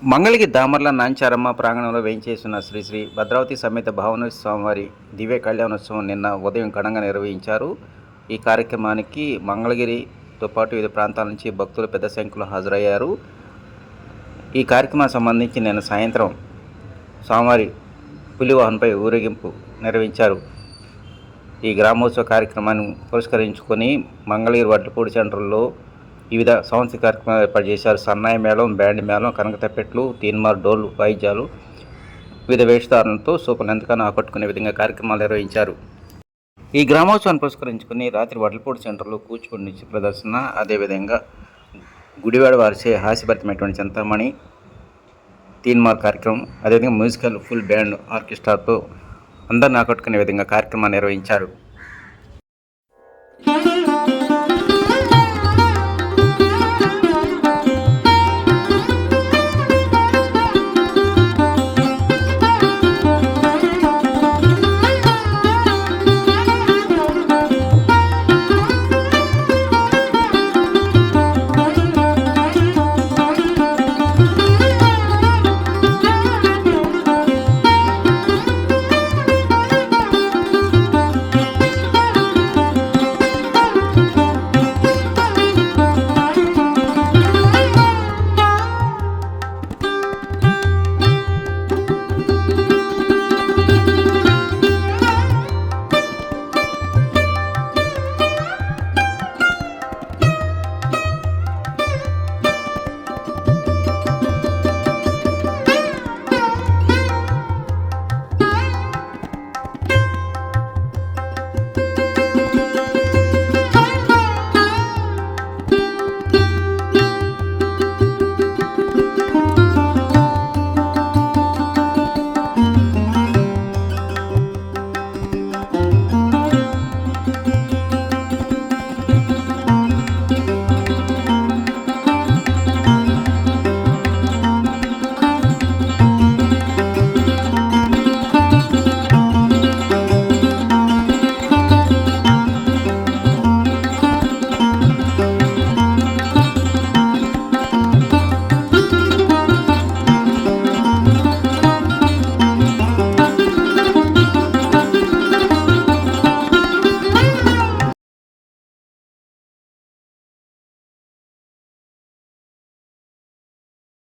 మంగళగిరి దామర్ల నాంచారమ్మ ప్రాంగణంలో వేయించేసిన శ్రీ శ్రీ భద్రావతి సమేత భావన స్వామివారి దివ్య కళ్యాణోత్సవం నిన్న ఉదయం ఘనంగా నిర్వహించారు. ఈ కార్యక్రమానికి మంగళగిరితో పాటు వివిధ ప్రాంతాల నుంచి భక్తులు పెద్ద సంఖ్యలో హాజరయ్యారు. ఈ కార్యక్రమానికి సంబంధించి నిన్న సాయంత్రం స్వామివారి పులివాహనంపై ఊరేగింపు నిర్వహించారు. ఈ గ్రామోత్సవ కార్యక్రమాన్ని పురస్కరించుకొని మంగళగిరి వడ్లపూడి సెంటర్లో వివిధ సాంస్కృతిక కార్యక్రమాలు ఏర్పాటు చేశారు. సన్నాయి మేళం, బ్యాండ్ మేళం, కనకతప్పెట్లు, తీన్మార్, డోలు వాయిద్యాలు, వివిధ వేషధారణలతో సూపర్లు ఎంతగానో ఆకట్టుకునే విధంగా కార్యక్రమాలు నిర్వహించారు. ఈ గ్రామోత్సవాన్ని పురస్కరించుకుని రాత్రి వడ్లపూడి సెంటర్లో కూచిపూడి నృత్య ప్రదర్శన, అదేవిధంగా గుడివాడ వారిచే హాస్యభరితమైనటువంటి చింతామణి, తీన్మార్ కార్యక్రమం, అదేవిధంగా మ్యూజికల్ ఫుల్ బ్యాండ్ ఆర్కెస్ట్రాతో అందరిని ఆకట్టుకునే విధంగా కార్యక్రమాన్ని నిర్వహించారు.